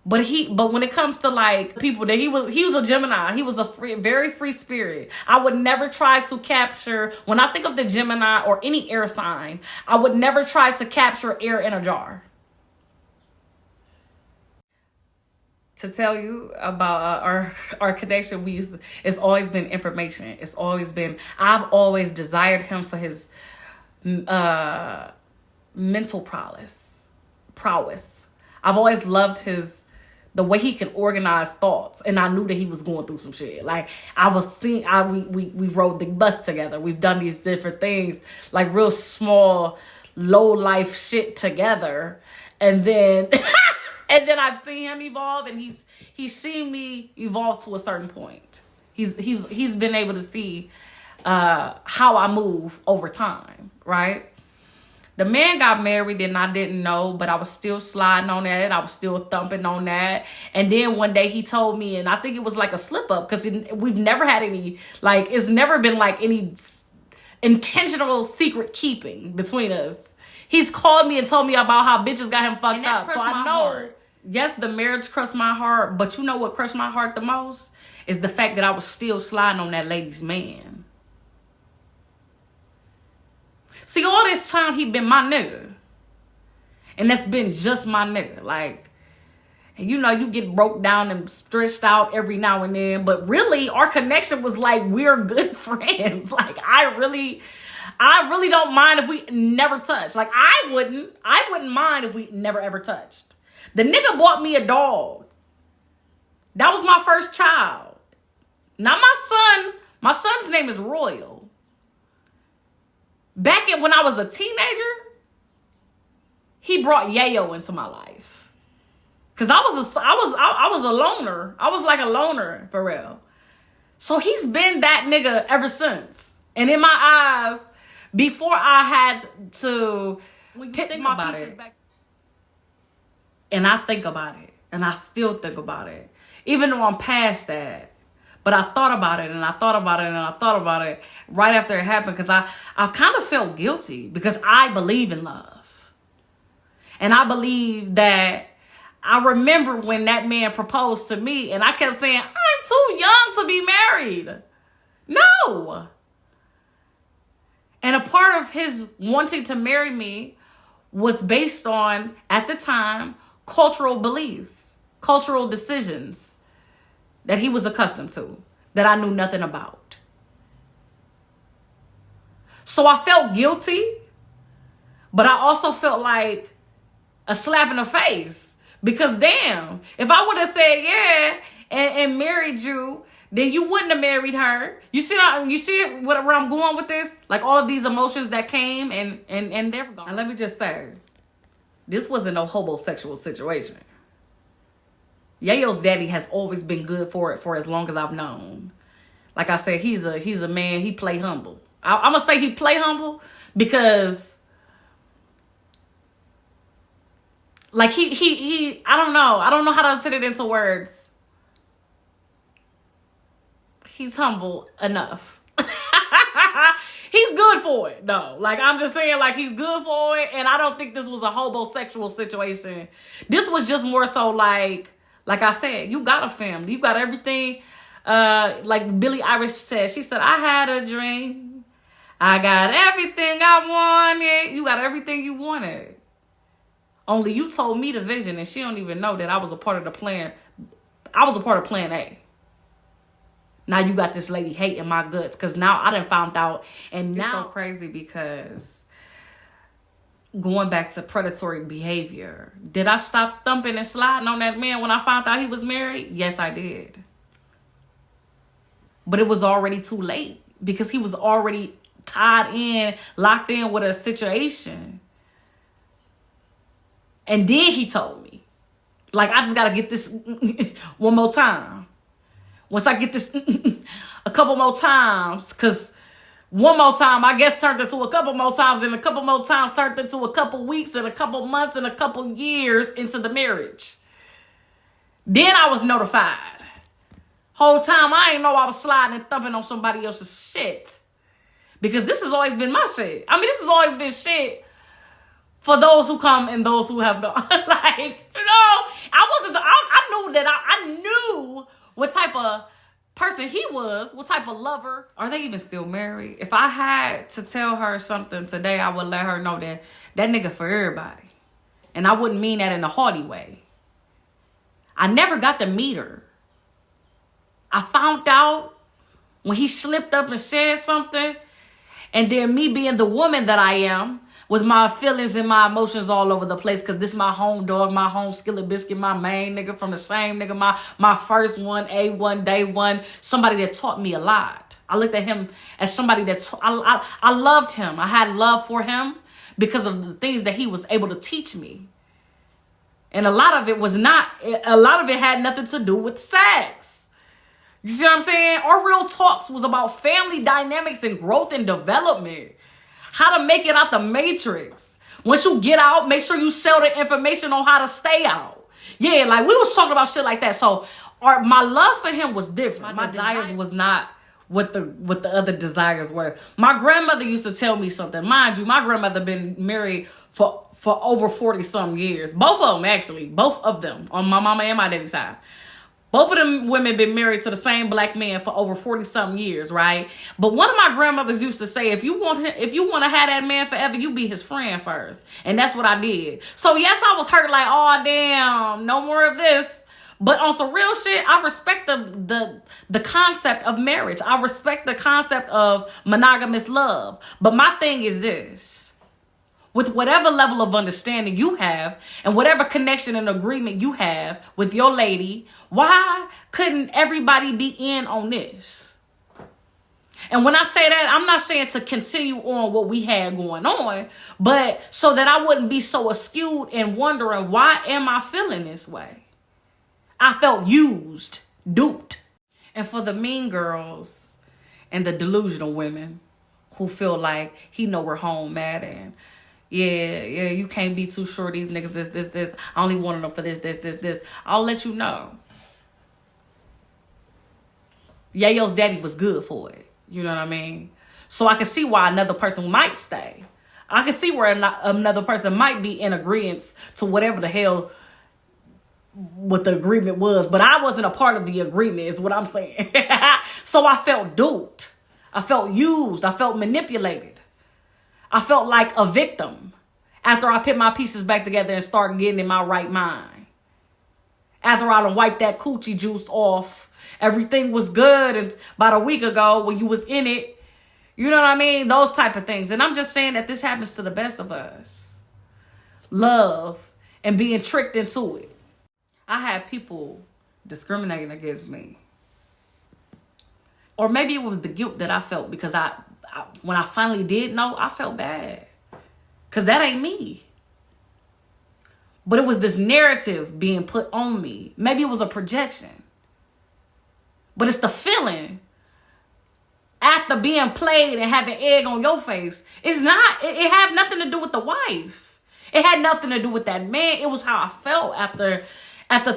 But when it comes to like people that he was a Gemini. He was a very free spirit. I would never try to capture, when I think of the Gemini or any air sign, I would never try to capture air in a jar. To tell you about our connection, it's always been information. It's always been, I've always desired him for his mental prowess. I've always loved the way he can organize thoughts, and I knew that he was going through some shit. Like we rode the bus together. We've done these different things, like real small, low life shit together, and then and then I've seen him evolve, and he's seen me evolve to a certain point. He's been able to see how I move over time, right? The man got married and I didn't know, but I was still sliding on that. I was still thumping on that. And then one day he told me, and I think it was like a slip up, because we've never had any, like, it's never been like any intentional secret keeping between us. He's called me and told me about how bitches got him fucked up. So I know, yes, the marriage crushed my heart, but you know what crushed my heart the most? Is the fact that I was still sliding on that lady's man. See, all this time he been my nigga. And that's been just my nigga. Like, and you know, you get broke down and stretched out every now and then. But really, our connection was like, we're good friends. Like, I really don't mind if we never touch. Like, I wouldn't mind if we never ever touched. The nigga bought me a dog. That was my first child. Not my son. My son's name is Royal. Back when I was a teenager, he brought Yayo into my life. Cause I was a loner. I was like a loner for real. So he's been that nigga ever since. And in my eyes, before I had to pick my pieces back. And I think about it. And I still think about it. Even though I'm past that. But I thought about it, and I thought about it, and I thought about it right after it happened, because I kind of felt guilty, because I believe in love. And I believe that, I remember when that man proposed to me, and I kept saying, I'm too young to be married. No. And a part of his wanting to marry me was based on, at the time, cultural beliefs, cultural decisions that he was accustomed to, that I knew nothing about. So I felt guilty, but I also felt like a slap in the face, because damn, if I would have said yeah and married you, then you wouldn't have married her. You see where I'm going with this? Like all of these emotions that came and they're gone. And let me just say, this wasn't no Hobo.sexual situation. Yayo's daddy has always been good for it for as long as I've known. Like I said, he's a man, he play humble. I'm going to say he play humble because like he I don't know how to put it into words. He's humble enough. He's good for it, though. Like, I'm just saying, like, he's good for it. And I don't think this was a Hobo.sexual situation. This was just more so like I said, you got a family. You got everything. Like Billie Eilish said. She said, I had a dream. I got everything I wanted. You got everything you wanted. Only you told me the vision, and she don't even know that I was a part of the plan. I was a part of plan A. Now you got this lady hating my guts because now I done found out. And now it's so crazy because going back to predatory behavior, did I stop thumping and sliding on that man when I found out he was married? Yes, I did. But it was already too late because he was already tied in, locked in with a situation. And then he told me, like, I just got to get this one more time. Once I get this a couple more times, because one more time, I guess, turned into a couple more times, and a couple more times turned into a couple weeks and a couple months and a couple years into the marriage. Then I was notified. Whole time, I ain't know I was sliding and thumping on somebody else's shit. Because this has always been my shit. I mean, this has always been shit for those who come and those who have gone. Like, you know, I type of person he was, what type of lover. Are they even still married? If I had to tell her something today, I would let her know that nigga for everybody. And I wouldn't mean that in a haughty way. I never got to meet her. I found out when he slipped up and said something, and then me being the woman that I am, with my feelings and my emotions all over the place, because this my home dog, my home skillet biscuit, my main nigga from the same nigga, my first one, A1, day one, somebody that taught me a lot. I looked at him as somebody that I loved him. I had love for him because of the things that he was able to teach me. And a lot of it had nothing to do with sex. You see what I'm saying? Our real talks was about family dynamics and growth and development. How to make it out the matrix. Once you get out, make sure you sell the information on how to stay out. Yeah, like we was talking about shit like that. So my love for him was different. My desires was not what the other desires were. My grandmother used to tell me something. Mind you, my grandmother been married for over 40 some years. Both of them, actually. Both of them. On my mama and my daddy's side. Both of them women been married to the same black man for over 40 some years, right? But one of my grandmothers used to say, if you want to have that man forever, you be his friend first. And that's what I did. So yes, I was hurt like, oh damn, no more of this. But on some real shit, I respect the concept of marriage. I respect the concept of monogamous love. But my thing is this. With whatever level of understanding you have and whatever connection and agreement you have with your lady, why couldn't everybody be in on this? And when I say that, I'm not saying to continue on what we had going on, but so that I wouldn't be so askewed and wondering, why am I feeling this way? I felt used, duped. And for the mean girls and the delusional women who feel like he know we're home mad and yeah, you can't be too sure these niggas this. I only wanted them for this. I'll let you know. Yayo's daddy was good for it. You know what I mean? So I can see why another person might stay. I can see where another person might be in agreement to whatever the hell what the agreement was. But I wasn't a part of the agreement is what I'm saying. So I felt duped. I felt used. I felt manipulated. I felt like a victim after I put my pieces back together and start getting in my right mind. After I done wiped that coochie juice off, everything was good and about a week ago when you was in it. You know what I mean? Those type of things. And I'm just saying that this happens to the best of us. Love and being tricked into it. I had people discriminating against me. Or maybe it was the guilt that I felt because when I finally did know, I felt bad. Because that ain't me. But it was this narrative being put on me. Maybe it was a projection. But it's the feeling after being played and having egg on your face. It's not, it had nothing to do with the wife. It had nothing to do with that man. It was how I felt after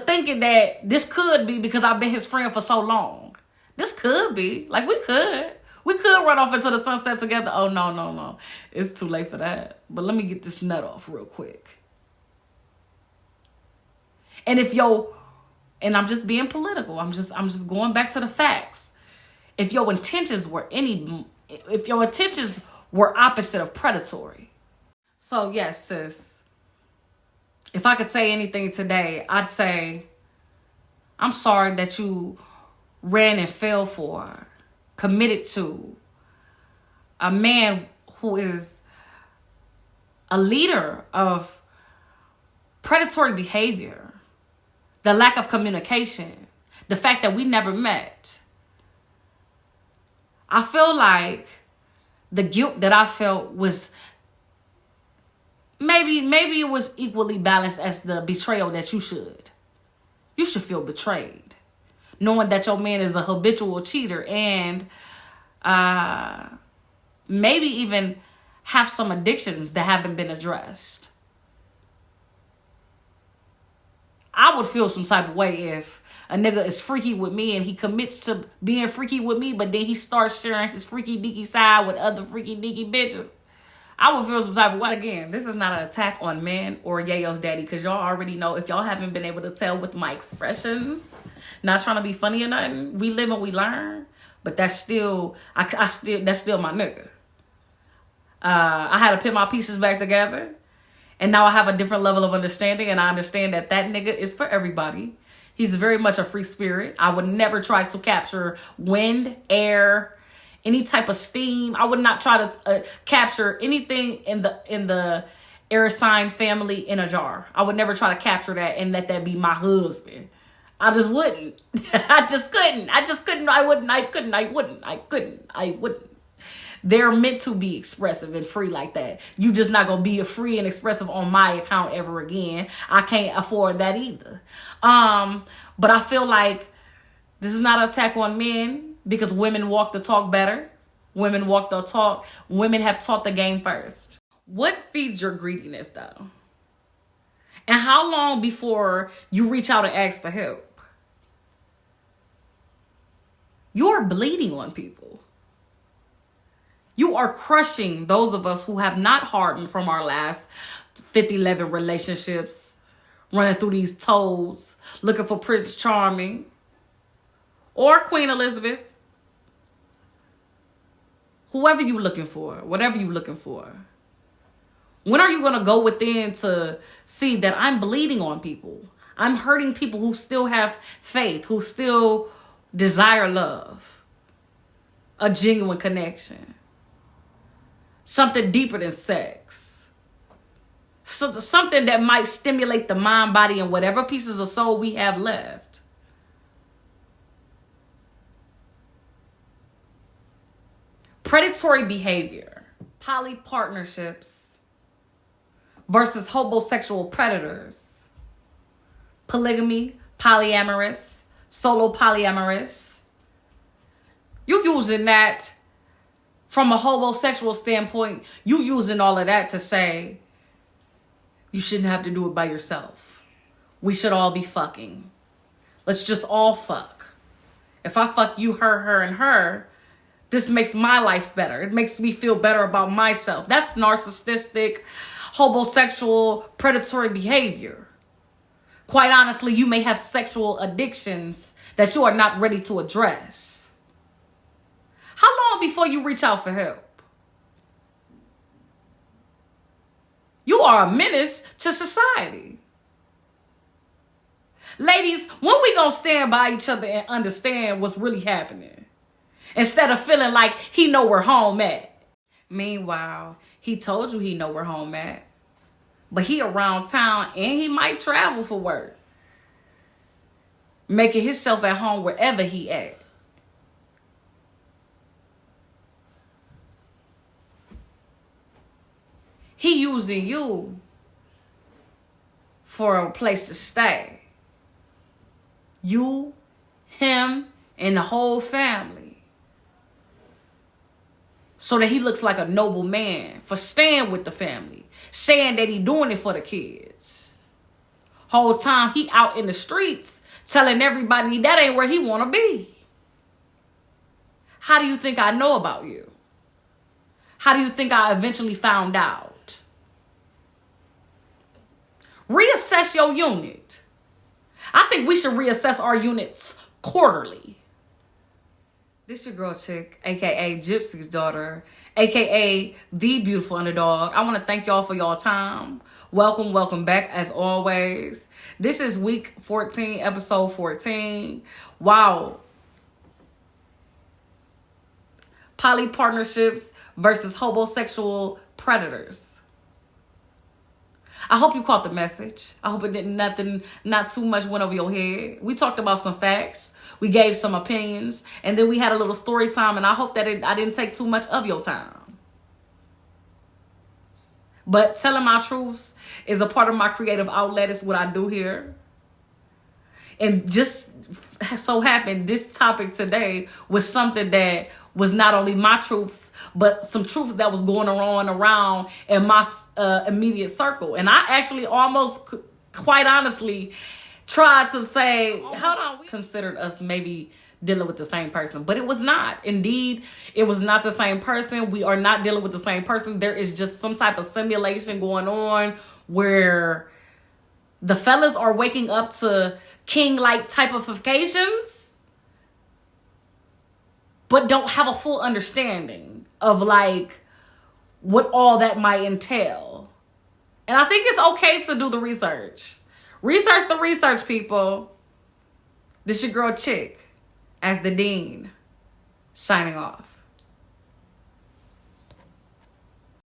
thinking that this could be because I've been his friend for so long. This could be. Like, we could run off into the sunset together. Oh, no. It's too late for that. But let me get this nut off real quick. And and I'm just being political. I'm just going back to the facts. If your intentions were opposite of predatory. So yes, sis. If I could say anything today, I'd say, I'm sorry that you ran and fell for, committed to a man who is a leader of predatory behavior, the lack of communication, the fact that we never met. I feel like the guilt that I felt was maybe it was equally balanced as the betrayal that you should. You should feel betrayed, knowing that your man is a habitual cheater and maybe even have some addictions that haven't been addressed. I would feel some type of way if a nigga is freaky with me and he commits to being freaky with me, but then he starts sharing his freaky deaky side with other freaky deaky bitches. I would feel some type of way. Again, this is not an attack on men or Yayo's daddy, because y'all already know, if y'all haven't been able to tell with my expressions, not trying to be funny or nothing, we live and we learn. But that's still, that's still my nigga. I had to put my pieces back together. And now I have a different level of understanding. And I understand that nigga is for everybody. He's very much a free spirit. I would never try to capture wind, air, any type of steam. I would not try to capture anything in the air sign family in a jar. I would never try to capture that and let that be my husband. I just wouldn't. I just couldn't. I wouldn't. They're meant to be expressive and free like that. You just not gonna be free and expressive on my account ever again. I can't afford that either. But I feel like this is not an attack on men, because women walk the talk better. Women walk the talk. Women have taught the game first. What feeds your greediness though? And how long before you reach out and ask for help? You're bleeding on people. You are crushing those of us who have not hardened from our last 11 relationships, running through these toads, looking for Prince Charming or Queen Elizabeth. Whoever you looking for, whatever you looking for. When are you going to go within to see that I'm bleeding on people? I'm hurting people who still have faith, who still desire love, a genuine connection. Something deeper than sex. So, something that might stimulate the mind, body, and whatever pieces of soul we have left. Predatory behavior, poly partnerships versus homosexual predators. Polygamy, polyamorous, solo polyamorous. You using that from a homosexual standpoint, you using all of that to say you shouldn't have to do it by yourself. We should all be fucking. Let's just all fuck. If I fuck you, her, and her, this makes my life better. It makes me feel better about myself. That's narcissistic, homosexual, predatory behavior. Quite honestly, you may have sexual addictions that you are not ready to address. How long before you reach out for help? You are a menace to society. Ladies, when we gonna stand by each other and understand what's really happening? Instead of feeling like he know where home at. Meanwhile, he told you he know where home at. But he around town and he might travel for work. Making himself at home wherever he at. He using you for a place to stay. You, him, and the whole family. So that he looks like a noble man for staying with the family. Saying that he doing it for the kids. Whole time he out in the streets telling everybody that ain't where he want to be. How do you think I know about you? How do you think I eventually found out? Reassess your unit. I think we should reassess our units quarterly. This your girl Chick, aka Gypsy's daughter, aka the beautiful underdog. I want to thank y'all for y'all time. Welcome back as always. This is week 14, episode 14. Wow. Poly partnerships versus homosexual predators. I hope you caught the message. I hope it didn't not too much went over your head. We talked about some facts. We gave some opinions. And then we had a little story time. And I hope that I didn't take too much of your time. But telling my truths is a part of my creative outlet. It's what I do here. And just so happened, this topic today was something that was not only my truths, but some truths that was going on around in my immediate circle. And I actually almost, quite honestly, tried to say, hold on, we considered us maybe dealing with the same person. But it was not. Indeed, it was not the same person. We are not dealing with the same person. There is just some type of simulation going on where the fellas are waking up to king-like type of occasions, but don't have a full understanding of like what all that might entail. And I think it's okay to do the research. Research the research, people. This your girl Chick as the Dean, signing off.